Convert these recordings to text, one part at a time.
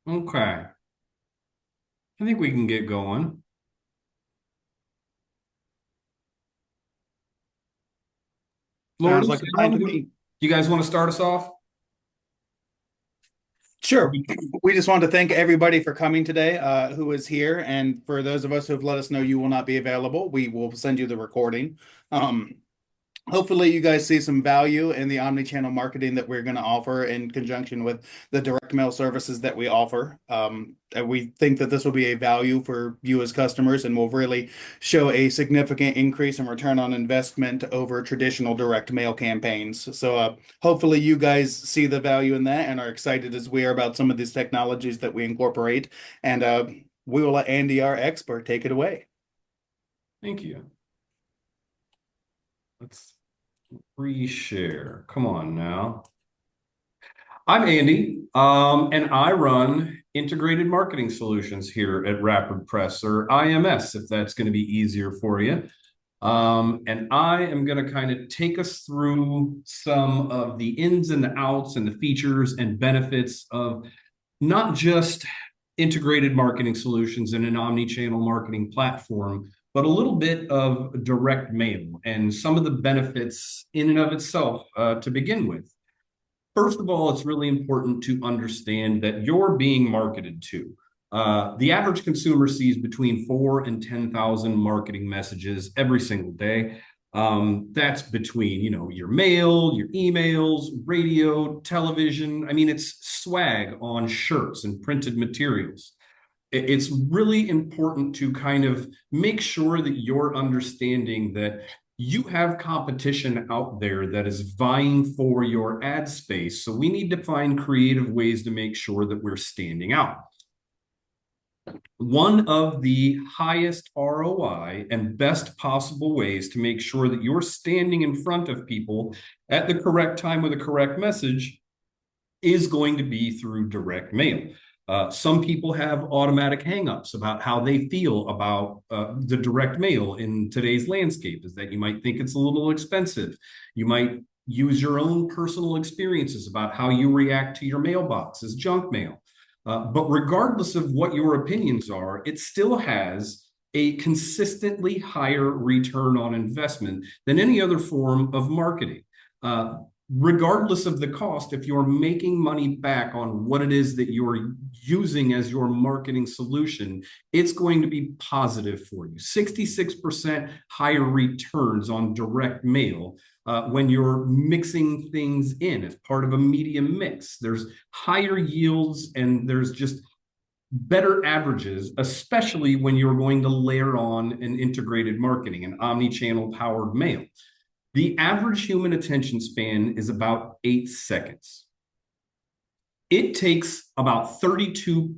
Okay. I think we can get going. Sounds Lourdes, like a plan to gentlemen, me. you guys want to start us off? Sure. We just want to thank everybody for coming today, who is here. And for those of us who have let us know you will not be available, we will send you the recording. Um, Hopefully, you guys see some value in the omni-channel marketing that we're going to offer in conjunction with the direct mail services that we offer. And we think that this will be a value for you as customers and will really show a significant increase in return on investment over traditional direct mail campaigns. So, hopefully, you guys see the value in that and are excited as we are about some of these technologies that we incorporate. And we will let Andy, our expert, take it away. Thank you. Let's reshare. Come on now. I'm Andy, and I run integrated marketing solutions here at Rapid Press, or IMS, if that's going to be easier for you. And I am going to kind of take us through some of the ins and the outs and the features and benefits of not just integrated marketing solutions in an omni-channel marketing platform, but a little bit of direct mail and some of the benefits in and of itself to begin with. First of all, it's really important to understand that you're being marketed to. The average consumer sees between 4 and 10,000 marketing messages every single day. That's between, your mail, your emails, radio, television. I mean, it's swag on shirts and printed materials. It's really important to kind of make sure that you're understanding that you have competition out there that is vying for your ad space. So we need to find creative ways to make sure that we're standing out. One of the highest ROI and best possible ways to make sure that you're standing in front of people at the correct time with a correct message is going to be through direct mail. Some people have automatic hangups about how they feel about the direct mail in today's landscape, is that you might think it's a little expensive. You might use your own personal experiences about how you react to your mailbox as junk mail. But regardless of what your opinions are, it still has a consistently higher return on investment than any other form of marketing. Uh, Regardless of the cost, if you're making money back on what it is that you're using as your marketing solution, it's going to be positive for you. 66% higher returns on direct mail when you're mixing things in as part of a media mix. There's higher yields and there's just better averages, especially when you're going to layer on an integrated marketing, an omni-channel powered mail. The average human attention span is about 8 seconds. It takes about 32%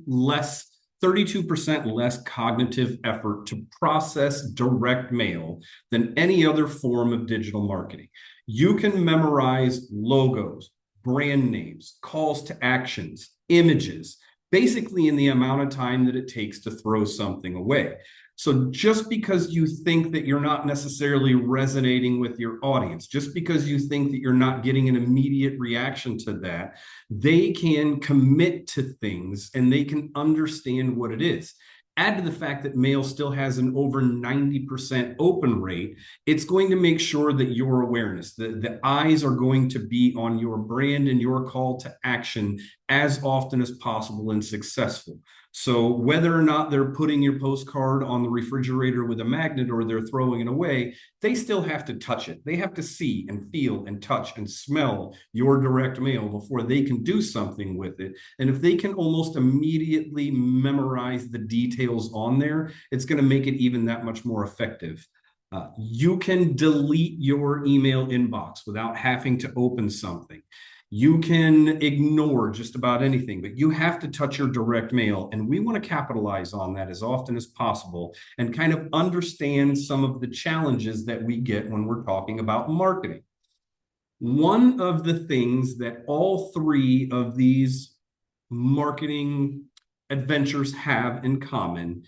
less cognitive effort to process direct mail than any other form of digital marketing. You can memorize logos, brand names, calls to actions, images, basically in the amount of time that it takes to throw something away. So just because you think that you're not necessarily resonating with your audience, just because you think that you're not getting an immediate reaction to that, they can commit to things and they can understand what it is. Add to the fact that mail still has an over 90% open rate, it's going to make sure that your awareness, the eyes are going to be on your brand and your call to action as often as possible and successful. So whether or not they're putting your postcard on the refrigerator with a magnet or they're throwing it away, they still have to touch it. They have to see and feel and touch and smell your direct mail before they can do something with it. And if they can almost immediately memorize the details on there, it's going to make it even that much more effective. You can delete your email inbox without having to open something. You can ignore just about anything, but you have to touch your direct mail. And we want to capitalize on that as often as possible and kind of understand some of the challenges that we get when we're talking about marketing. One of the things that all three of these marketing adventures have in common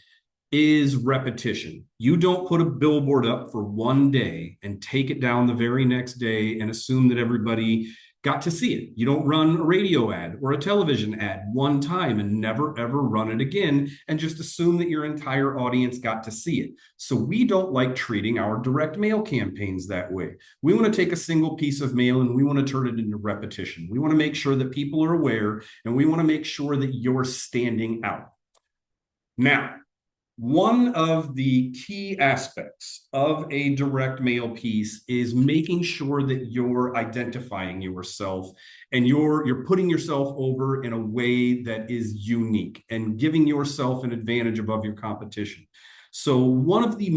is repetition. You don't put a billboard up for one day and take it down the very next day and assume that everybody got to see it. You don't run a radio ad or a television ad one time and never ever run it again and just assume that your entire audience got to see it. So we don't like treating our direct mail campaigns that way. We want to take a single piece of mail and we want to turn it into repetition. We want to make sure that people are aware, and we want to make sure that you're standing out. Now, one of the key aspects of a direct mail piece is making sure that you're identifying yourself and you're putting yourself over in a way that is unique and giving yourself an advantage above your competition. So one of the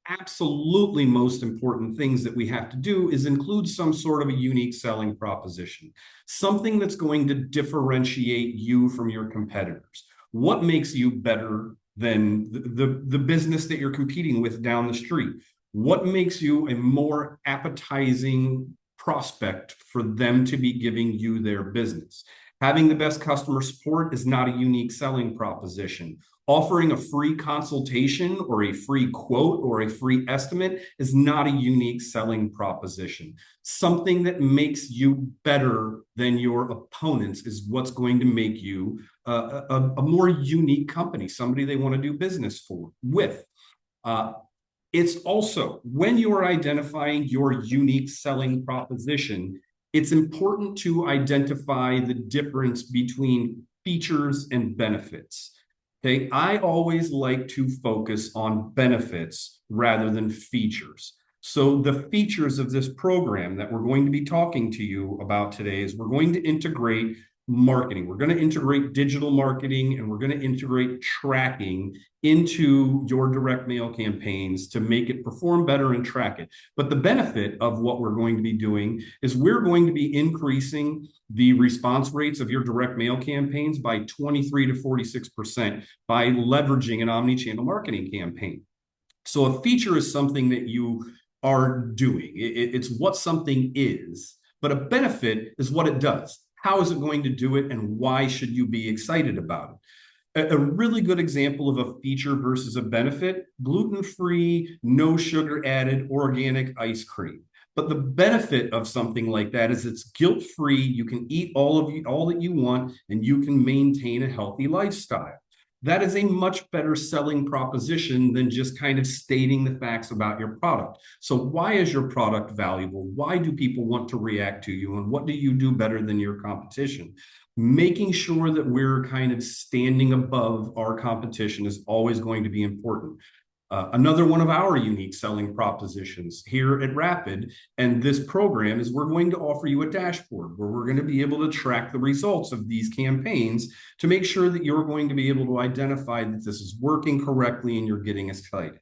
absolutely most important things that we have to do is include some sort of a unique selling proposition, something that's going to differentiate you from your competitors. What makes you better than the business that you're competing with down the street? What makes you a more appetizing prospect for them to be giving you their business? Having the best customer support is not a unique selling proposition. Offering a free consultation or a free quote or a free estimate is not a unique selling proposition. Something that makes you better than your opponents is what's going to make you a more unique company, somebody they want to do business with. It's also, when you are identifying your unique selling proposition, it's important to identify the difference between features and benefits. Okay, I always like to focus on benefits rather than features. So the features of this program that we're going to be talking to you about today is we're going to integrate marketing. We're going to integrate digital marketing, and we're going to integrate tracking into your direct mail campaigns to make it perform better and track it. But the benefit of what we're going to be doing is we're going to be increasing the response rates of your direct mail campaigns by 23 to 46% by leveraging an omni-channel marketing campaign. So a feature is something that you are doing. It's what something is, but a benefit is what it does. How is it going to do it, and why should you be excited about it? A really good example of a feature versus a benefit: gluten-free, no sugar added, organic ice cream. But the benefit of something like that is it's guilt-free. You can eat all that you want, and you can maintain a healthy lifestyle. That is a much better selling proposition than just kind of stating the facts about your product. So why is your product valuable? Why do people want to react to you? And what do you do better than your competition? Making sure that we're kind of standing above our competition is always going to be important. Another one of our unique selling propositions here at Rapid and this program is we're going to offer you a dashboard where we're going to be able to track the results of these campaigns to make sure that you're going to be able to identify that this is working correctly and you're getting excited.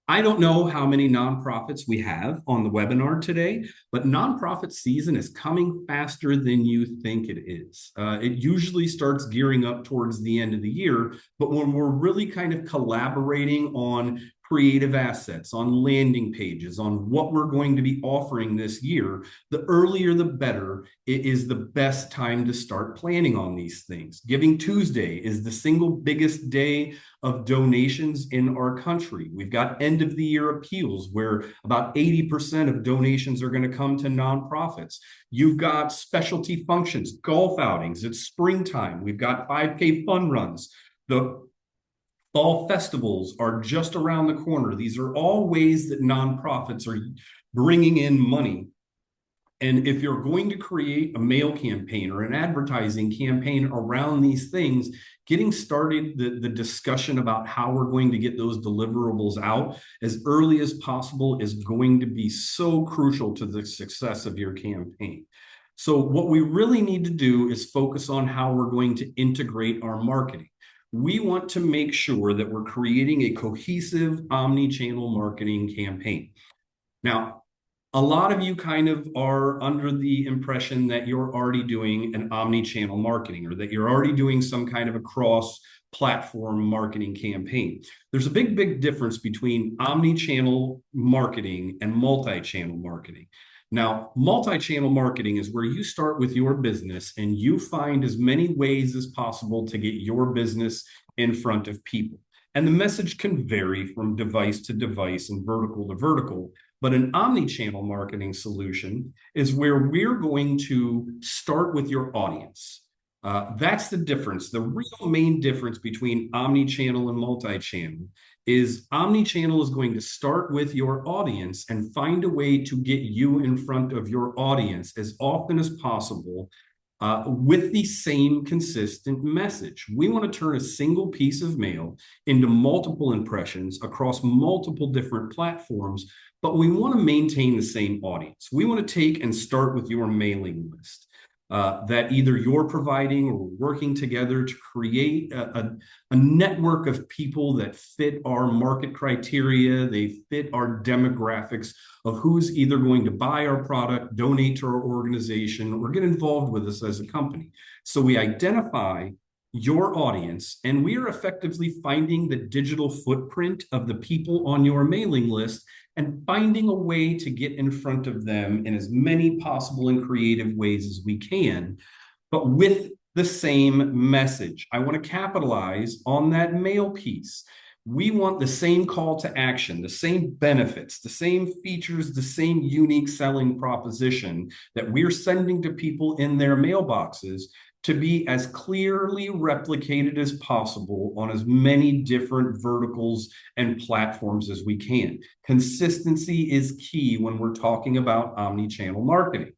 I don't know how many nonprofits we have on the webinar today, but nonprofit season is coming faster than you think it is. It usually starts gearing up towards the end of the year, but when we're really kind of collaborating on creative assets, on landing pages, on what we're going to be offering this year, the earlier the better. It is the best time to start planning on these things. Giving Tuesday is the single biggest day of donations in our country. We've got end of the year appeals where about 80% of donations are going to come to nonprofits. You've got specialty functions, golf outings. It's springtime. We've got 5K fun runs. The fall festivals are just around the corner. These are all ways that nonprofits are bringing in money. And if you're going to create a mail campaign or an advertising campaign around these things, getting started the discussion about how we're going to get those deliverables out as early as possible is going to be so crucial to the success of your campaign. So what we really need to do is focus on how we're going to integrate our marketing. We want to make sure that we're creating a cohesive omni-channel marketing campaign. Now, a lot of you kind of are under the impression that you're already doing an omni-channel marketing or that you're already doing some kind of a cross-platform marketing campaign. There's a big difference between omni-channel marketing and multi-channel marketing. Now, multi-channel marketing is where you start with your business and you find as many ways as possible to get your business in front of people. And the message can vary from device to device and vertical to vertical. But an omni-channel marketing solution is where we're going to start with your audience. That's the difference. The real main difference between omni-channel and multi-channel is omni-channel is going to start with your audience and find a way to get you in front of your audience as often as possible with the same consistent message. We want to turn a single piece of mail into multiple impressions across multiple different platforms, but we want to maintain the same audience. We want to take and start with your mailing list. That either you're providing or working together to create a network of people that fit our market criteria, they fit our demographics of who's either going to buy our product, donate to our organization, or get involved with us as a company. So we identify your audience, and we are effectively finding the digital footprint of the people on your mailing list and finding a way to get in front of them in as many possible and creative ways as we can, but with the same message. I want to capitalize on that mail piece. We want the same call to action, the same benefits, the same features, the same unique selling proposition that we're sending to people in their mailboxes to be as clearly replicated as possible on as many different verticals and platforms as we can. Consistency is key when we're talking about omni-channel marketing.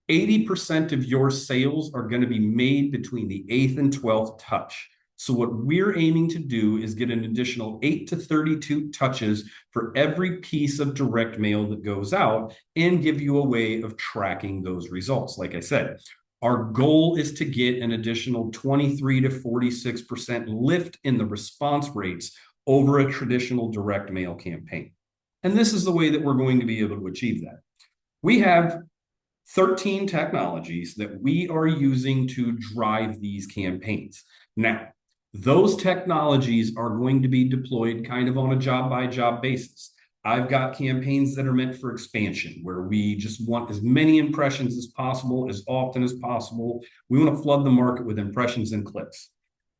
80% of your sales are going to be made between the 8th and 12th touch. So what we're aiming to do is get an additional 8 to 32 touches for every piece of direct mail that goes out and give you a way of tracking those results. Like I said, our goal is to get an additional 23 to 46% lift in the response rates over a traditional direct mail campaign. And this is the way that we're going to be able to achieve that. We have 13 technologies that we are using to drive these campaigns. Now, those technologies are going to be deployed kind of on a job-by-job basis. I've got campaigns that are meant for expansion, where we just want as many impressions as possible, as often as possible. We want to flood the market with impressions and clicks.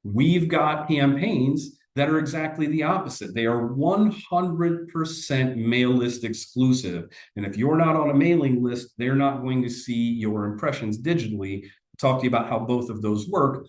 We've got campaigns that are exactly the opposite. They are 100% mail list exclusive. And if you're not on a mailing list, they're not going to see your impressions digitally. I'll talk to you about how both of those work.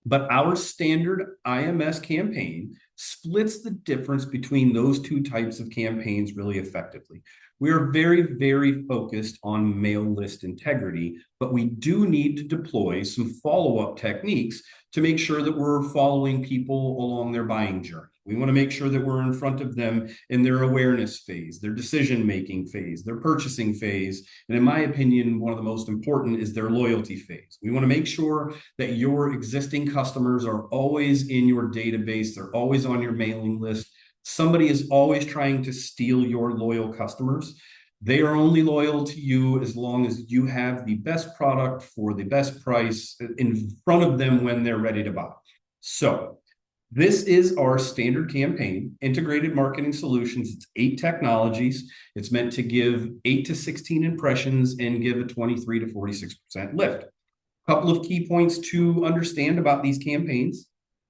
But our standard IMS campaign splits the difference between those two types of campaigns really effectively. We are very, very focused on mail list integrity, but we do need to deploy some follow-up techniques to make sure that we're following people along their buying journey. We want to make sure that we're in front of them in their awareness phase, their decision-making phase, their purchasing phase, and in my opinion, one of the most important is their loyalty phase. We want to make sure that your existing customers are always in your database, they're always on your mailing list. Somebody is always trying to steal your loyal customers. They are only loyal to you as long as you have the best product for the best price in front of them when they're ready to buy. So this is our standard campaign, integrated marketing solutions. It's 8 technologies. It's meant to give 8 to 16 impressions and give a 23 to 46% lift. A couple of key points to understand about these campaigns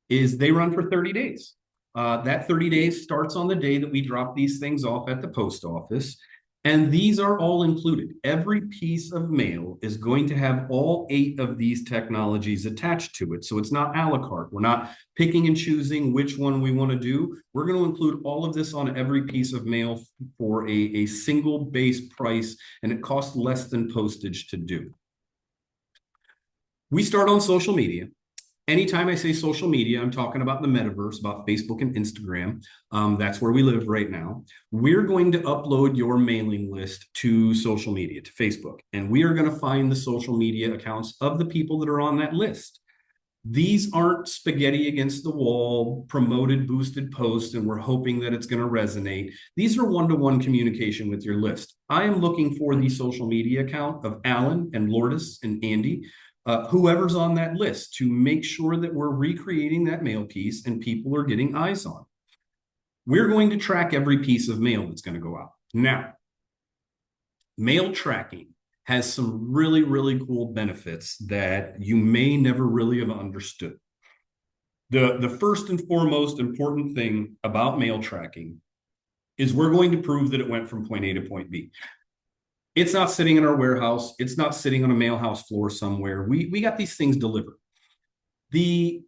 is they run for 30 days. That 30 days starts on the day that we drop these things off at the post office. And these are all included. Every piece of mail is going to have all 8 of these technologies attached to it. So it's not a la carte. We're not picking and choosing which one we want to do. We're going to include all of this on every piece of mail for a single base price, and it costs less than postage to do. We start on social media. Anytime I say social media, I'm talking about the metaverse, about Facebook and Instagram. That's where we live right now. We're going to upload your mailing list to social media, to Facebook, and we are going to find the social media accounts of the people that are on that list. These aren't spaghetti against the wall, promoted, boosted posts, and we're hoping that it's going to resonate. These are one-to-one communication with your list. I am looking for the social media account of Alan and Lourdes and Andy, whoever's on that list, to make sure that we're recreating that mail piece and people are getting eyes on. We're going to track every piece of mail that's going to go out. Now, mail tracking has some really, really cool benefits that you may never really have understood. The first and foremost important thing about mail tracking is we're going to prove that it went from point A to point B. It's not sitting in our warehouse. It's not sitting on a mail house floor somewhere. We got these things delivered. The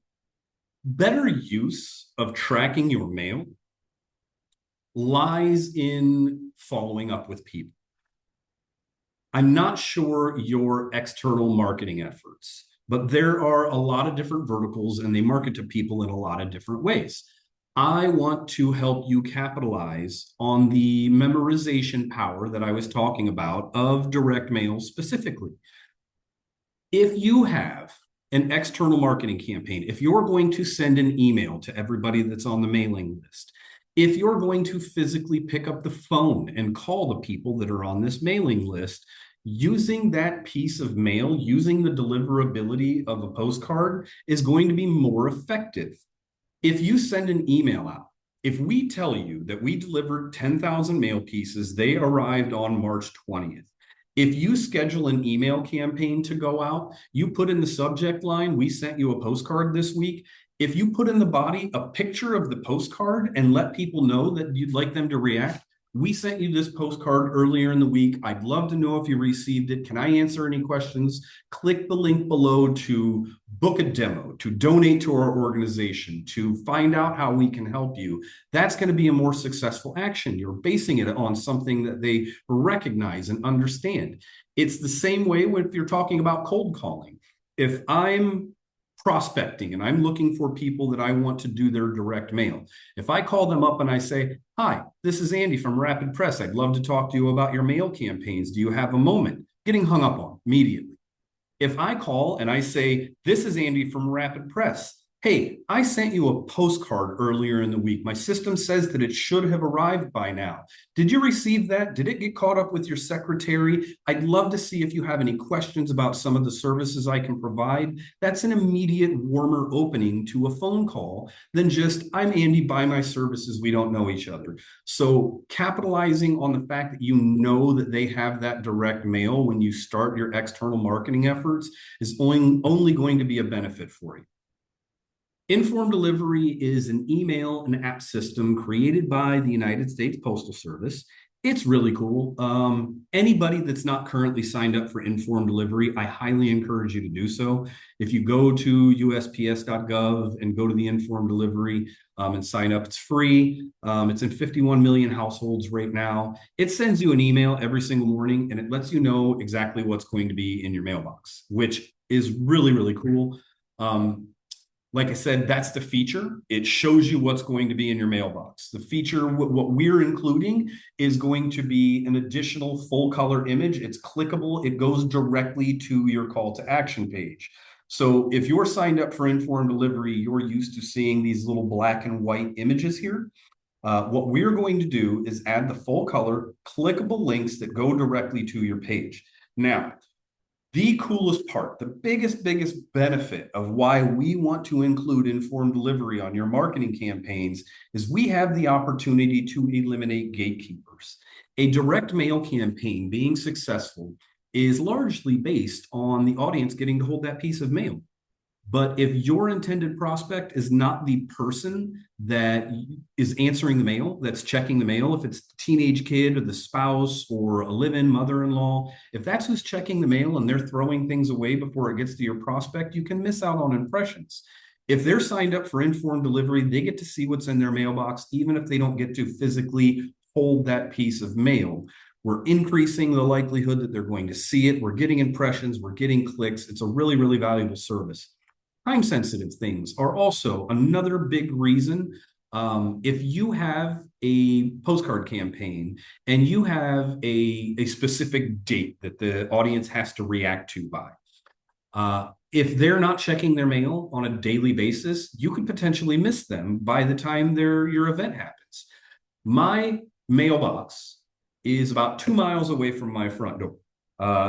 better use of tracking your mail lies in following up with people. I'm not sure your external marketing efforts, but there are a lot of different verticals and they market to people in a lot of different ways. I want to help you capitalize on the memorization power that I was talking about of direct mail specifically. If you have an external marketing campaign, if you're going to send an email to everybody that's on the mailing list, if you're going to physically pick up the phone and call the people that are on this mailing list, using that piece of mail, using the deliverability of a postcard is going to be more effective. If you send an email out, if we tell you that we delivered 10,000 mail pieces, they arrived on March 20th. If you schedule an email campaign to go out, you put in the subject line, we sent you a postcard this week. If you put in the body a picture of the postcard and let people know that you'd like them to react, we sent you this postcard earlier in the week. I'd love to know if you received it. Can I answer any questions? Click the link below to book a demo, to donate to our organization, to find out how we can help you. That's going to be a more successful action. You're basing it on something that they recognize and understand. It's the same way if you're talking about cold calling. If I'm prospecting and I'm looking for people that I want to do their direct mail. If I call them up and I say, "Hi, this is Andy from Rapid Press. I'd love to talk to you about your mail campaigns. Do you have a moment?" Getting hung up on immediately. If I call and I say, "This is Andy from Rapid Press. Hey, I sent you a postcard earlier in the week. My system says that it should have arrived by now. Did you receive that? Did it get caught up with your secretary? I'd love to see if you have any questions about some of the services I can provide." That's an immediate warmer opening to a phone call than just, "I'm Andy, buy my services. We don't know each other." So capitalizing on the fact that you know that they have that direct mail when you start your external marketing efforts is only going to be a benefit for you. Informed Delivery is an email and app system created by the United States Postal Service. It's really cool. Anybody that's not currently signed up for Informed Delivery, I highly encourage you to do so. If you go to USPS.gov and go to the Informed Delivery and sign up, it's free. It's in 51 million households right now. It sends you an email every single morning and it lets you know exactly what's going to be in your mailbox, which is really, really cool. Like I said, that's the feature. It shows you what's going to be in your mailbox. The feature, what we're including, is going to be an additional full color image. It's clickable. It goes directly to your call to action page. So if you're signed up for Informed Delivery, you're used to seeing these little black and white images here. What we're going to do is add the full color clickable links that go directly to your page. Now, the coolest part, the biggest benefit of why we want to include Informed Delivery on your marketing campaigns is we have the opportunity to eliminate gatekeepers. A direct mail campaign being successful is largely based on the audience getting to hold that piece of mail. But if your intended prospect is not the person that is answering the mail, that's checking the mail, if it's the teenage kid or the spouse or a live-in mother-in-law, if that's who's checking the mail and they're throwing things away before it gets to your prospect, you can miss out on impressions. If they're signed up for Informed Delivery, they get to see what's in their mailbox, even if they don't get to physically hold that piece of mail. We're increasing the likelihood that they're going to see it. We're getting impressions, we're getting clicks. It's a really, really valuable service. Time-sensitive things are also another big reason. If you have a postcard campaign and you have a specific date that the audience has to react to by, if they're not checking their mail on a daily basis, you could potentially miss them by the time your event happens. My mailbox is about 2 miles away from my front door.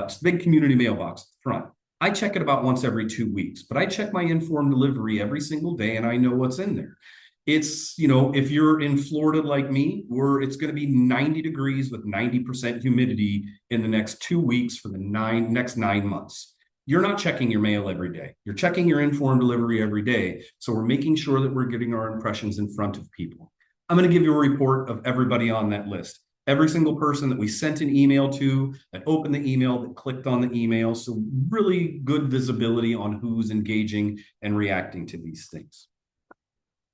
It's a big community mailbox at the front. I check it about once every 2 weeks, but I check my Informed Delivery every single day and I know what's in there. It's, if you're in Florida like me, where it's going to be 90 degrees with 90% humidity in the next 2 weeks for the next 9 months. You're not checking your mail every day. You're checking your Informed Delivery every day. So we're making sure that we're getting our impressions in front of people. I'm going to give you a report of everybody on that list. Every single person that we sent an email to, that opened the email, that clicked on the email. So really good visibility on who's engaging and reacting to these things.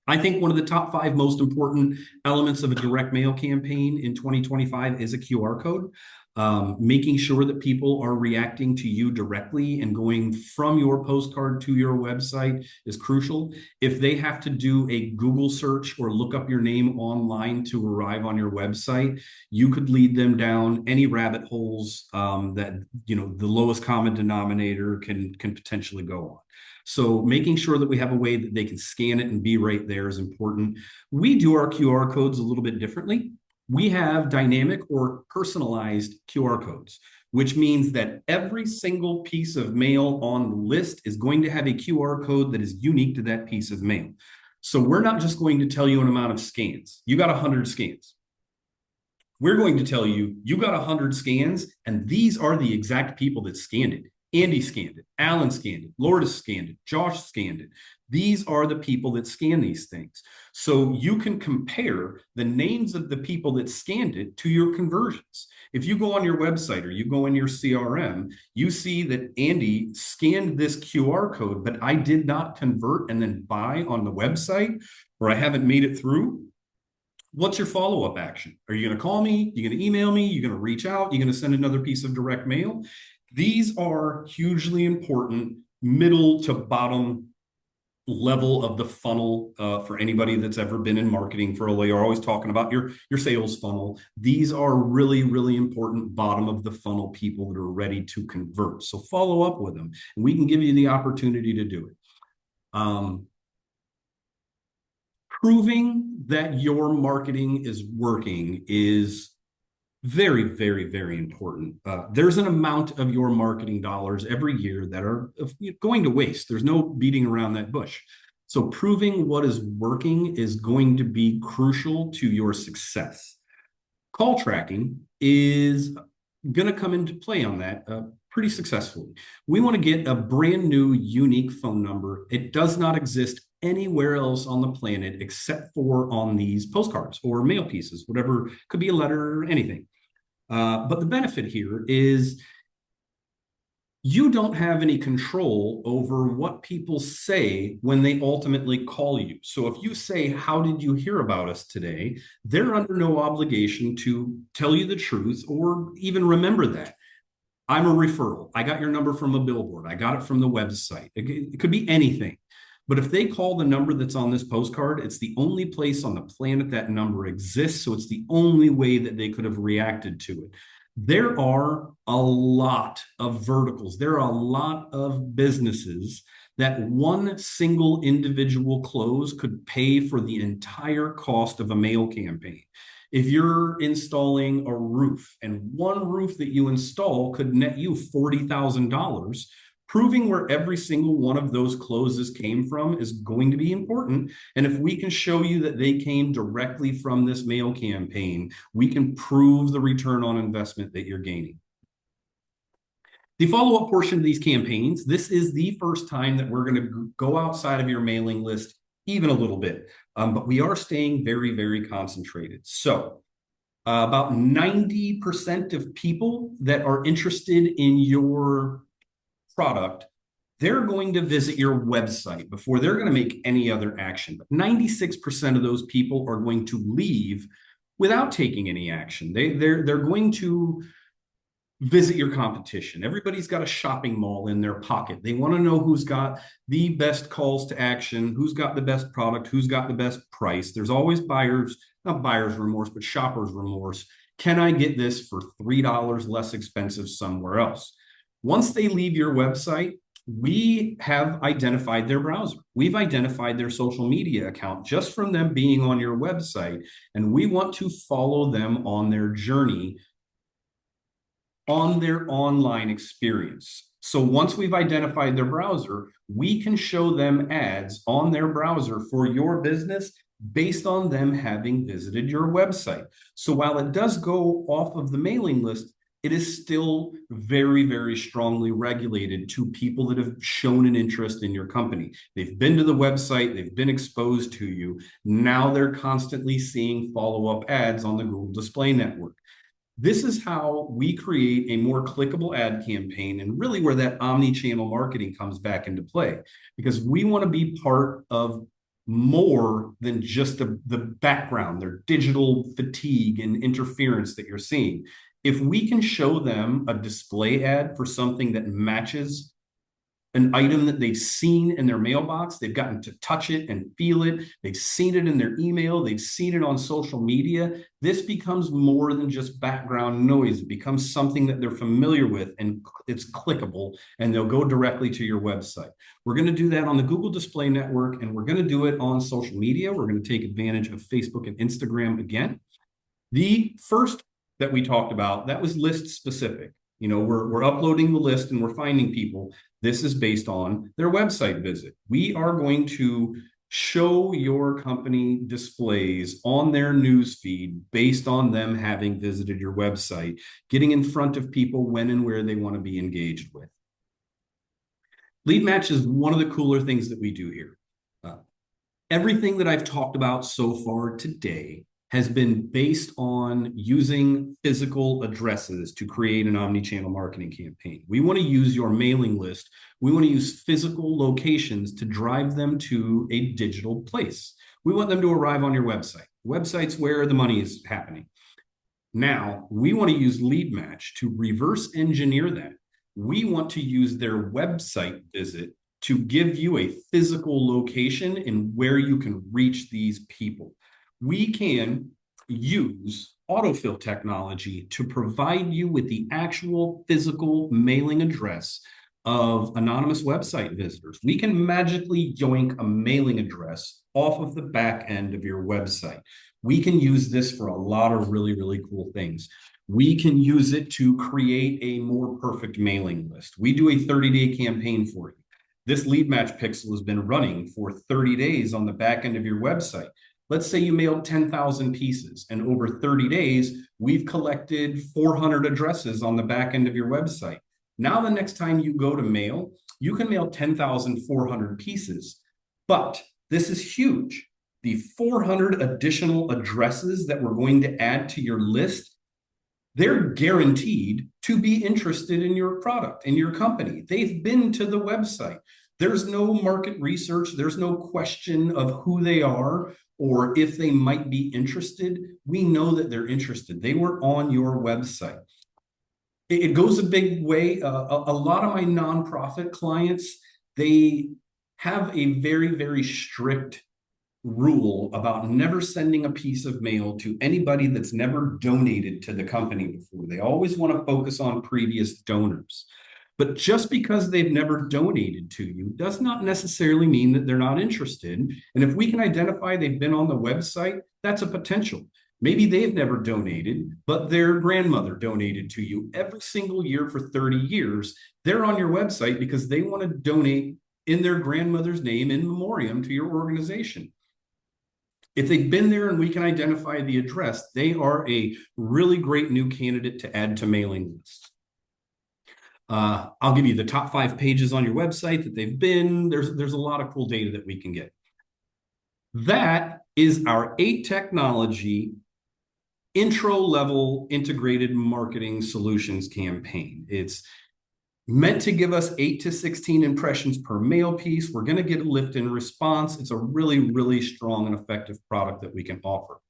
I think one of the top 5 most important elements of a direct mail campaign in 2025 is a QR code. Making sure that people are reacting to you directly and going from your postcard to your website is crucial. If they have to do a Google search or look up your name online to arrive on your website, you could lead them down any rabbit holes that the lowest common denominator can potentially go on. So making sure that we have a way that they can scan it and be right there is important. We do our QR codes a little bit differently. We have dynamic or personalized QR codes, which means that every single piece of mail on the list is going to have a QR code that is unique to that piece of mail. So we're not just going to tell you an amount of scans. You got 100 scans. We're going to tell you, you got 100 scans, and these are the exact people that scanned it. Andy scanned it, Alan scanned it, Lourdes scanned it, Josh scanned it. These are the people that scan these things. So you can compare the names of the people that scanned it to your conversions. If you go on your website or you go in your CRM, you see that Andy scanned this QR code, but I did not convert and then buy on the website, or I haven't made it through. What's your follow-up action? Are you going to call me? You're going to email me? You're going to reach out? You're going to send another piece of direct mail? These are hugely important middle to bottom level of the funnel for anybody that's ever been in marketing for a while. You're always talking about your sales funnel. These are really, really important bottom of the funnel people that are ready to convert. So follow up with them, and we can give you the opportunity to do it. Proving that your marketing is working is very, very, very important. There's an amount of your marketing dollars every year that are going to waste. There's no beating around that bush. So proving what is working is going to be crucial to your success. Call tracking is going to come into play on that pretty successfully. We want to get a brand new, unique phone number. It does not exist anywhere else on the planet except for on these postcards or mail pieces, whatever, could be a letter or anything. But the benefit here is you don't have any control over what people say when they ultimately call you. So if you say, "How did you hear about us today?" they're under no obligation to tell you the truth or even remember that. I'm a referral. I got your number from a billboard. I got it from the website. It could be anything. But if they call the number that's on this postcard, it's the only place on the planet that number exists. So it's the only way that they could have reacted to it. There are a lot of verticals. There are a lot of businesses that one single individual close could pay for the entire cost of a mail campaign. If you're installing a roof and one roof that you install could net you $40,000, proving where every single one of those closes came from is going to be important. And if we can show you that they came directly from this mail campaign, we can prove the return on investment that you're gaining. The follow-up portion of these campaigns, this is the first time that we're going to go outside of your mailing list even a little bit, but we are staying very, very concentrated. So about 90% of people that are interested in your product, they're going to visit your website before they're going to make any other action. But 96% of those people are going to leave without taking any action. They're going to visit your competition. Everybody's got a shopping mall in their pocket. They want to know who's got the best calls to action, who's got the best product, who's got the best price. There's always not buyer's remorse, but shopper's remorse. Can I get this for $3 less expensive somewhere else? Once they leave your website, we have identified their browser. We've identified their social media account just from them being on your website, and we want to follow them on their journey, on their online experience. So once we've identified their browser, we can show them ads on their browser for your business based on them having visited your website. So while it does go off of the mailing list, it is still very, very strongly regulated to people that have shown an interest in your company. They've been to the website, they've been exposed to you. Now they're constantly seeing follow-up ads on the Google Display Network. This is how we create a more clickable ad campaign, and really where that omni-channel marketing comes back into play, because we want to be part of more than just the background, their digital fatigue and interference that you're seeing. If we can show them a display ad for something that matches an item that they've seen in their mailbox, they've gotten to touch it and feel it, they've seen it in their email, they've seen it on social media, this becomes more than just background noise. It becomes something that they're familiar with, and it's clickable, and they'll go directly to your website. We're going to do that on the Google Display Network, and we're going to do it on social media. We're going to take advantage of Facebook and Instagram again. The first that we talked about, that was list specific. You know, we're uploading the list and we're finding people. This is based on their website visit. We are going to show your company displays on their news feed based on them having visited your website, getting in front of people when and where they want to be engaged with. Lead match is one of the cooler things that we do here. Everything that I've talked about so far today has been based on using physical addresses to create an omni-channel marketing campaign. We want to use your mailing list. We want to use physical locations to drive them to a digital place. We want them to arrive on your website. Website's where the money is happening. Now, we want to use lead match to reverse engineer that. We want to use their website visit to give you a physical location and where you can reach these people. We can use autofill technology to provide you with the actual physical mailing address of anonymous website visitors. We can magically yoink a mailing address off of the back end of your website. We can use this for a lot of really, really cool things. We can use it to create a more perfect mailing list. We do a 30-day campaign for you. This lead match pixel has been running for 30 days on the back end of your website. Let's say you mailed 10,000 pieces, and over 30 days, we've collected 400 addresses on the back end of your website. Now, the next time you go to mail, you can mail 10,400 pieces. But this is huge. The 400 additional addresses that we're going to add to your list, they're guaranteed to be interested in your product, in your company. They've been to the website. There's no market research. There's no question of who they are or if they might be interested. We know that they're interested. They were on your website. It goes a big way. A lot of my nonprofit clients, they have a very, very strict rule about never sending a piece of mail to anybody that's never donated to the company before. They always want to focus on previous donors. But just because they've never donated to you does not necessarily mean that they're not interested. And if we can identify they've been on the website, that's a potential. Maybe they've never donated, but their grandmother donated to you every single year for 30 years. They're on your website because they want to donate in their grandmother's name in memoriam to your organization. If they've been there and we can identify the address, they are a really great new candidate to add to mailing lists. I'll give you the top 5 pages on your website that they've been. There's a lot of cool data that we can get. That is our 8 technology intro level integrated marketing solutions campaign. It's meant to give us 8 to 16 impressions per mail piece. We're going to get a lift in response. It's a really, really strong and effective product that we can offer.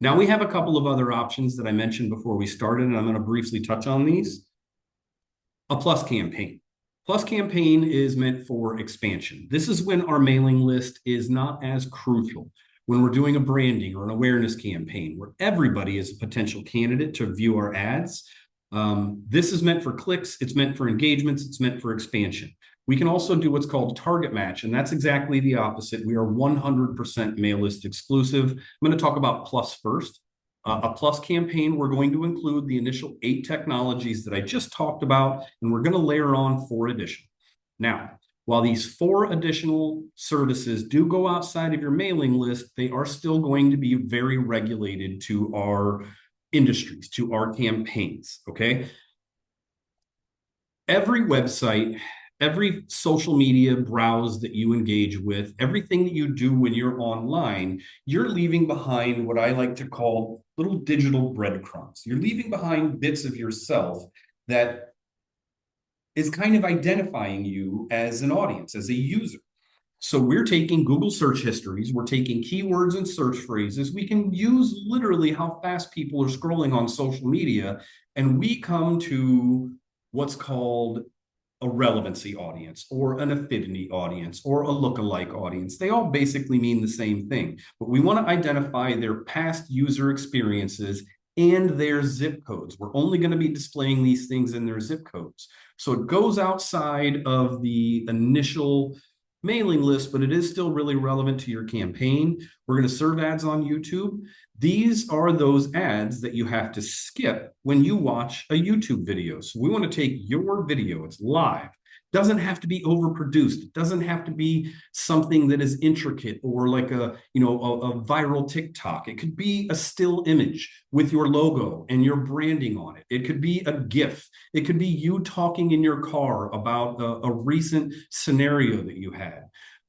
Now, we have a couple of other options that I mentioned before we started, and I'm going to briefly touch on these. A plus campaign. Plus campaign is meant for expansion. This is when our mailing list is not as crucial, when we're doing a branding or an awareness campaign where everybody is a potential candidate to view our ads. This is meant for clicks, it's meant for engagements, it's meant for expansion. We can also do what's called target match, and that's exactly the opposite. We are 100% mail list exclusive. I'm going to talk about plus first. A plus campaign, we're going to include the initial 8 technologies that I just talked about, and we're going to layer on 4 additional. Now, while these 4 additional services do go outside of your mailing list, they are still going to be very regulated to our industries, to our campaigns, okay? Every website, every social media browse that you engage with, everything that you do when you're online, you're leaving behind what I like to call little digital breadcrumbs. You're leaving behind bits of yourself that is kind of identifying you as an audience, as a user. So we're taking Google search histories, we're taking keywords and search phrases. We can use literally how fast people are scrolling on social media, and we come to what's called a relevancy audience or an affinity audience or a lookalike audience. They all basically mean the same thing, but we want to identify their past user experiences and their zip codes. We're only going to be displaying these things in their zip codes. So it goes outside of the initial mailing list, but it is still really relevant to your campaign. We're going to serve ads on YouTube. These are those ads that you have to skip when you watch a YouTube video. So we want to take your video, it's live. Doesn't have to be overproduced. It doesn't have to be something that is intricate or like a viral TikTok. It could be a still image with your logo and your branding on it. It could be a GIF. It could be you talking in your car about a recent scenario that you had.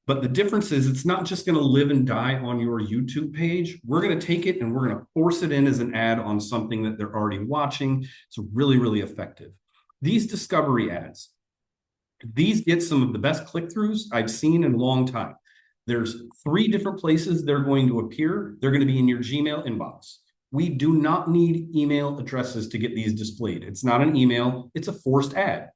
But the difference is it's not just going to live and die on your YouTube page. We're going to take it and we're going to force it in as an ad on something that they're already watching. It's really, really effective. These discovery ads, these get some of the best click-throughs I've seen in a long time. There's 3 different places they're going to appear. They're going to be in your Gmail inbox. We do not need email addresses to get these displayed. It's not an email, it's a forced ad.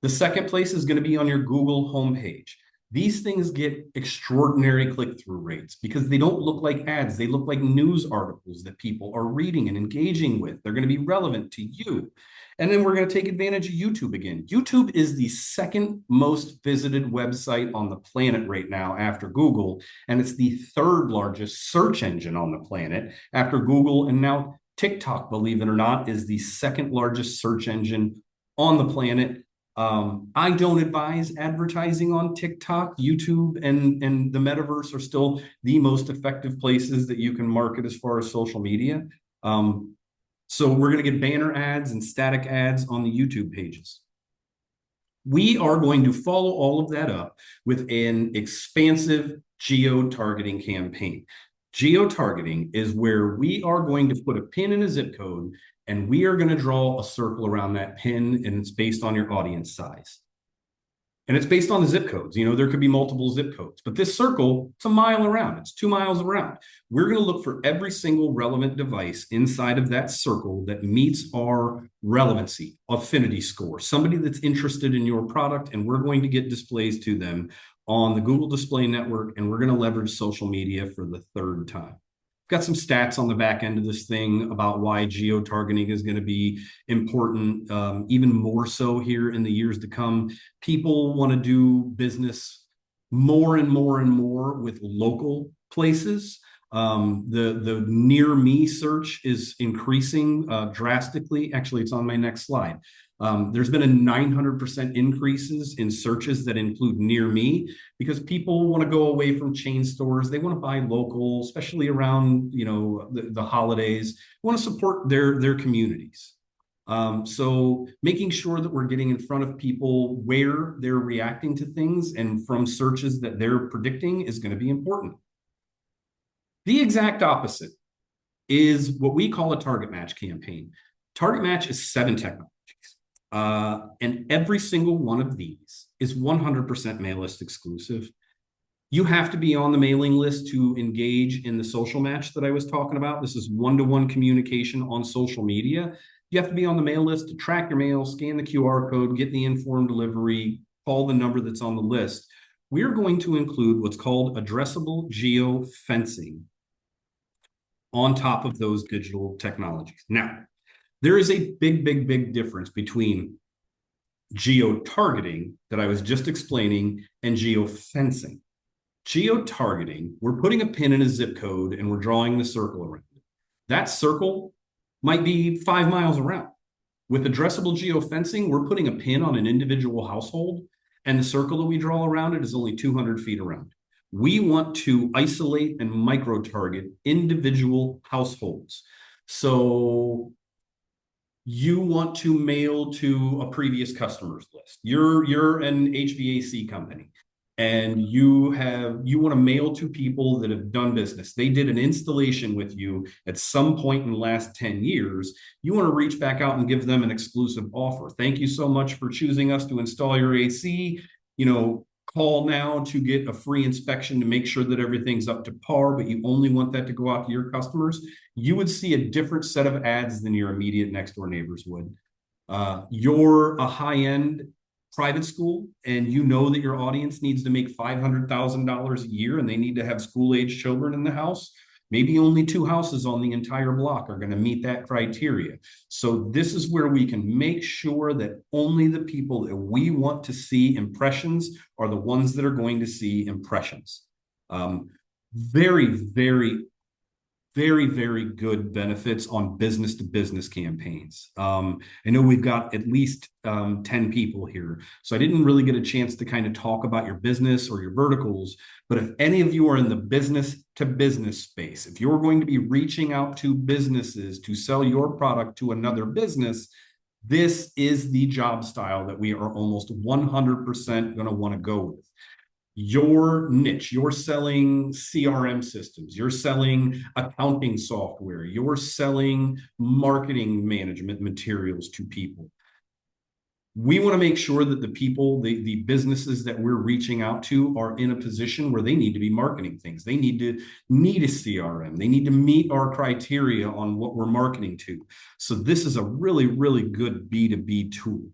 The second place is going to be on your Google homepage. These things get extraordinary click-through rates because they don't look like ads. They look like news articles that people are reading and engaging with. They're going to be relevant to you. And then we're going to take advantage of YouTube again. YouTube is the second most visited website on the planet right now after Google, and it's the 3rd largest search engine on the planet after Google. And now TikTok, believe it or not, is the 2nd largest search engine on the planet. I don't advise advertising on TikTok. YouTube and the metaverse are still the most effective places that you can market as far as social media. So we're going to get banner ads and static ads on the YouTube pages. We are going to follow all of that up with an expansive geo-targeting campaign. Geo-targeting is where we are going to put a pin in a zip code and we are going to draw a circle around that pin, and it's based on your audience size. And it's based on the zip codes. You know, there could be multiple zip codes, but this circle, it's a mile around. It's 2 miles around. We're going to look for every single relevant device inside of that circle that meets our relevancy, affinity score, somebody that's interested in your product, and we're going to get displays to them on the Google Display Network, and we're going to leverage social media for the 3rd time. Got some stats on the back end of this thing about why geo-targeting is going to be important, even more so here in the years to come. People want to do business more and more and more with local places. The near me search is increasing drastically. Actually, it's on my next slide. There's been a 900% increases in searches that include near me because people want to go away from chain stores. They want to buy local, especially around, you know, the holidays. They want to support their communities. So making sure that we're getting in front of people where they're reacting to things and from searches that they're predicting is going to be important. The exact opposite is what we call a target match campaign. Target match is 7 technologies. And every single one of these is 100% mail list exclusive. You have to be on the mailing list to engage in the social match that I was talking about. This is one-to-one communication on social media. You have to be on the mail list to track your mail, scan the QR code, get the informed delivery, call the number that's on the list. We're going to include what's called addressable geo-fencing on top of those digital technologies. Now, there is a big difference between geo-targeting that I was just explaining and geo-fencing. Geo-targeting, we're putting a pin in a zip code and we're drawing the circle around it. That circle might be 5 miles around. With addressable geo-fencing, we're putting a pin on an individual household and the circle that we draw around it is only 200 feet around. We want to isolate and micro-target individual households. So You want to mail to a previous customer's list. You're an HVAC company and you want to mail to people that have done business. They did an installation with you at some point in the last 10 years. You want to reach back out and give them an exclusive offer. Thank you so much for choosing us to install your AC. Call now to get a free inspection to make sure that everything's up to par, but you only want that to go out to your customers. You would see a different set of ads than your immediate next door neighbors would. You're a high end private school, and you know that your audience needs to make $500,000 a year and they need to have school age children in the house. Maybe only 2 houses on the entire block are going to meet that criteria. So, this is where we can make sure that only the people that we want to see impressions are the ones that are going to see impressions. Very, very very, very good benefits on business to business campaigns. I know we've got at least 10 people here. So I didn't really get a chance to kind of talk about your business or your verticals. But if any of you are in the business to business space, if you're going to be reaching out to businesses to sell your product to another business, this is the job style that we are almost 100% going to want to go with. Your niche, you're selling CRM systems, you're selling accounting software, you're selling marketing management materials to people. We want to make sure that the people, the businesses that we're reaching out to are in a position where they need to be marketing things. They need a CRM. They need to meet our criteria on what we're marketing to. So this is a really, really good B2B tool.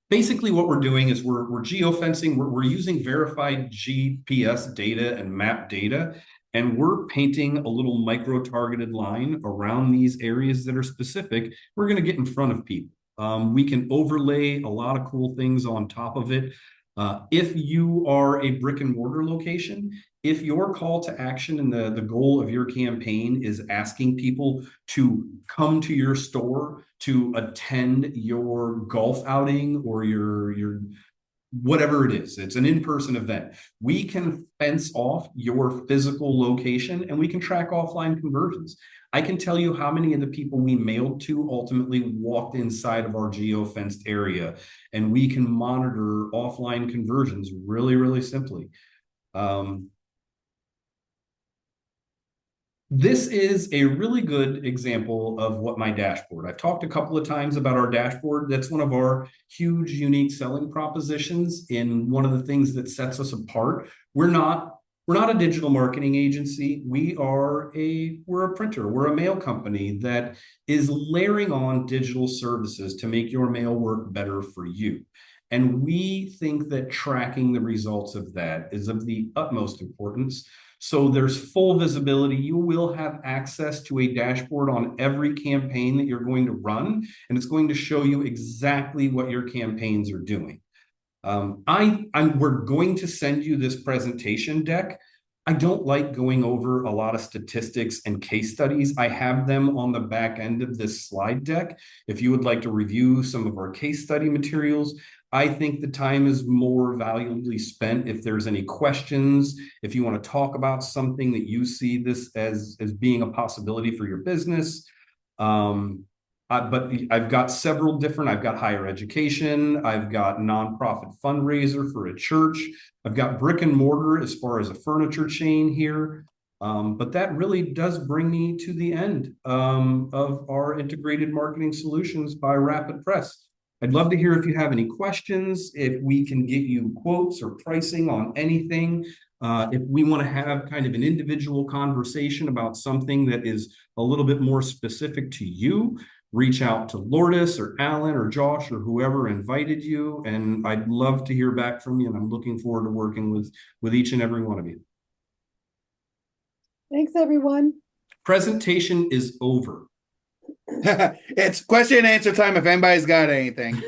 Basically, what we're doing is we're geofencing. We're using verified GPS data and map data, and we're painting a little micro-targeted line around these areas that are specific. We're going to get in front of people. We can overlay a lot of cool things on top of it. If you are a brick and mortar location, if your call to action and the goal of your campaign is asking people to come to your store to attend your golf outing or your whatever it is, it's an in-person event, we can fence off your physical location and we can track offline conversions. I can tell you how many of the people we mailed to ultimately walked inside of our geo-fenced area, and we can monitor offline conversions really, really simply. This is a really good example of what my dashboard. I've talked a couple of times about our dashboard. That's one of our huge, unique selling propositions, and one of the things that sets us apart. We're not a digital marketing agency. We're a printer. We're a mail company that is layering on digital services to make your mail work better for you. And we think that tracking the results of that is of the utmost importance. So there's full visibility. You will have access to a dashboard on every campaign that you're going to run, and it's going to show you exactly what your campaigns are doing. We're going to send you this presentation deck. I don't like going over a lot of statistics and case studies. I have them on the back end of this slide deck. If you would like to review some of our case study materials, I think the time is more valuably spent if there's any questions, if you want to talk about something that you see this as being a possibility for your business. But I've got several different, I've got higher education, I've got nonprofit fundraiser for a church, I've got brick and mortar as far as a furniture chain here. But that really does bring me to the end of our integrated marketing solutions by Rapid Press. I'd love to hear if you have any questions, if we can get you quotes or pricing on anything. If we want to have kind of an individual conversation about something that is a little bit more specific to you, reach out to Lourdes or Alan or Josh or whoever invited you. And I'd love to hear back from you. And I'm looking forward to working with each and every one of you. Thanks, everyone. Presentation is over. It's question and answer time if anybody's got anything.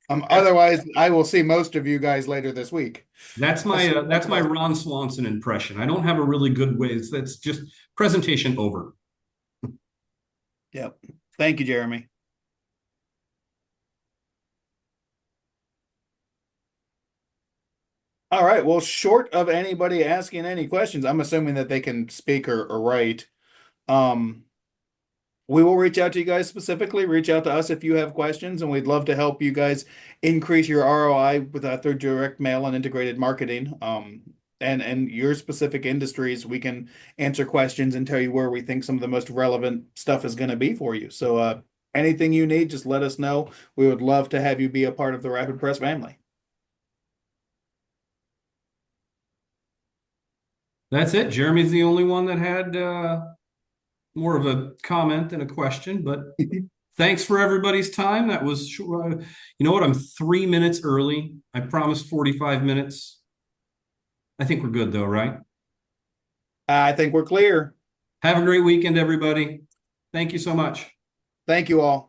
Otherwise, I will see most of you guys later this week. That's my Ron Swanson impression. I don't have a really good way. That's just presentation over. Yep. Thank you, Jeremy. All right. Well, short of anybody asking any questions, I'm assuming that they can speak or write. We will reach out to you guys specifically. Reach out to us if you have questions, and we'd love to help you guys increase your ROI with through direct mail and integrated marketing. And your specific industries, we can answer questions and tell you where we think some of the most relevant stuff is going to be for you. So, anything you need, just let us know. We would love to have you be a part of the Rapid Press family. That's it. Jeremy's the only one that had more of a comment than a question, but thanks for everybody's time. That was, you know what? I'm 3 minutes early. I promised 45 minutes. I think we're good though, right? I think we're clear. Have a great weekend, everybody. Thank you so much. Thank you all.